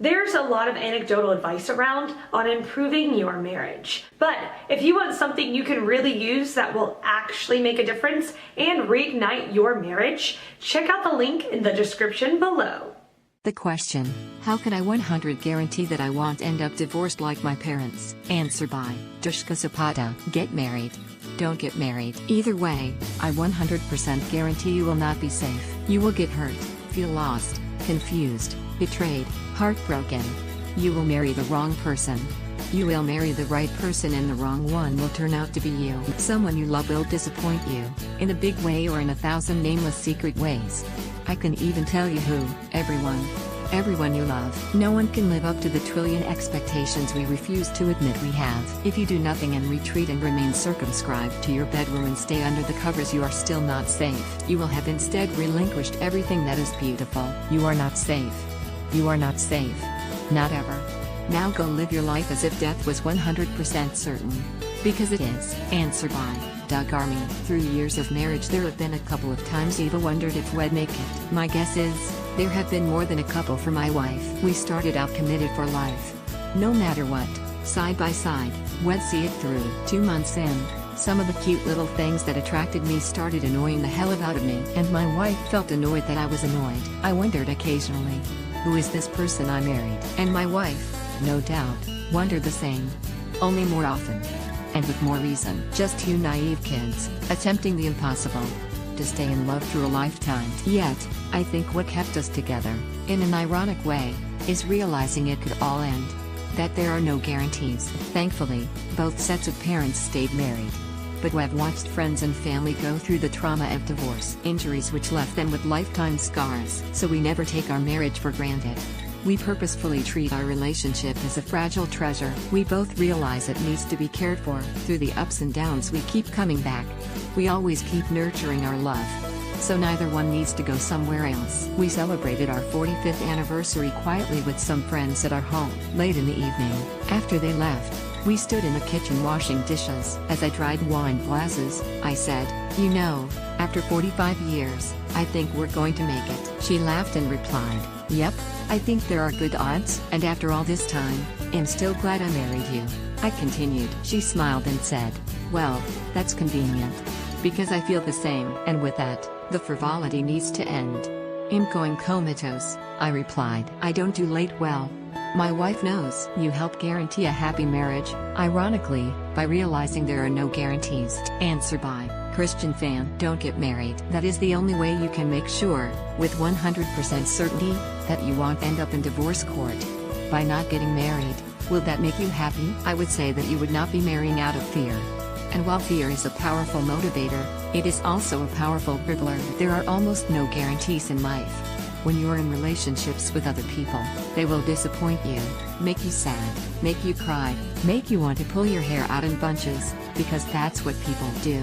There's a lot of anecdotal advice around on improving your marriage. But if you want something you can really use that will actually make a difference and reignite your marriage, check out the link in the description below. The question, how can I 100 guarantee that I won't end up divorced like my parents? Answer by Dushka Zapata. Get married. Don't get married. Either way, I 100% guarantee you will not be safe. You will get hurt, feel lost, confused, betrayed, heartbroken. You will marry the wrong person. You will marry the right person and the wrong one will turn out to be you. Someone you love will disappoint you, in a big way or in 1,000 nameless secret ways. I can even tell you who. Everyone you love. No one can live up to the trillion expectations we refuse to admit we have. If you do nothing and retreat and remain circumscribed to your bedroom and stay under the covers, you are still not safe. You will have instead relinquished everything that is beautiful. You are not safe. You are not safe. Not ever. Now go live your life as if death was 100% certain. Because it is. Answer by Doug Army. Through years of marriage there have been a couple of times Eva wondered if we'd make it. My guess is, there have been more than a couple for my wife. We started out committed for life. No matter what, side by side, we'd see it through. 2 months in, some of the cute little things that attracted me started annoying the hell out of me. And my wife felt annoyed that I was annoyed. I wondered occasionally, who is this person I married? And my wife, no doubt, wondered the same. Only more often. And with more reason. Just two naive kids, attempting the impossible. To stay in love through a lifetime. Yet, I think what kept us together, in an ironic way, is realizing it could all end. That there are no guarantees. Thankfully, both sets of parents stayed married. But we've watched friends and family go through the trauma of divorce. Injuries which left them with lifetime scars. So we never take our marriage for granted. We purposefully treat our relationship as a fragile treasure. We both realize it needs to be cared for. Through the ups and downs we keep coming back. We always keep nurturing our love. So neither one needs to go somewhere else. We celebrated our 45th anniversary quietly with some friends at our home. Late in the evening, after they left, we stood in the kitchen washing dishes. As I dried wine glasses, I said, "You know, after 45 years, I think we're going to make it." She laughed and replied, "Yep, I think there are good odds." "And after all this time, I'm still glad I married you," I continued. She smiled and said, "Well, that's convenient. Because I feel the same." And with that, the frivolity needs to end. "I'm going comatose," I replied. "I don't do late well." My wife knows. You help guarantee a happy marriage, ironically, by realizing there are no guarantees. Answer by Christian Fan. Don't get married. That is the only way you can make sure, with 100% certainty, that you won't end up in divorce court. By not getting married, will that make you happy? I would say that you would not be marrying out of fear. And while fear is a powerful motivator, it is also a powerful dribbler. There are almost no guarantees in life. When you are in relationships with other people, they will disappoint you, make you sad, make you cry, make you want to pull your hair out in bunches, because that's what people do.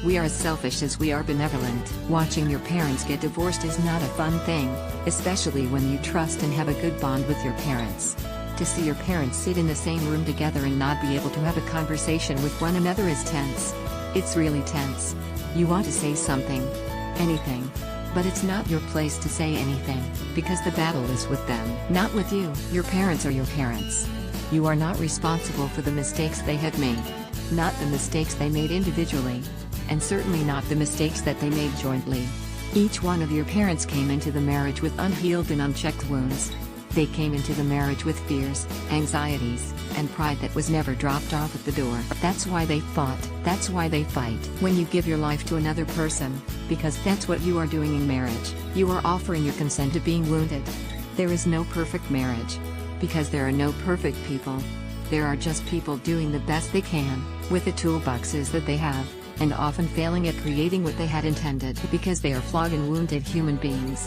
We are as selfish as we are benevolent. Watching your parents get divorced is not a fun thing, especially when you trust and have a good bond with your parents. To see your parents sit in the same room together and not be able to have a conversation with one another is tense. It's really tense. You want to say something, anything. But it's not your place to say anything, because the battle is with them, not with you. Your parents are your parents. You are not responsible for the mistakes they have made. Not the mistakes they made individually. And certainly not the mistakes that they made jointly. Each one of your parents came into the marriage with unhealed and unchecked wounds. They came into the marriage with fears, anxieties, and pride that was never dropped off at the door. That's why they fought. That's why they fight. When you give your life to another person, because that's what you are doing in marriage, you are offering your consent to being wounded. There is no perfect marriage. Because there are no perfect people. There are just people doing the best they can, with the toolboxes that they have, and often failing at creating what they had intended, because they are flawed and wounded human beings.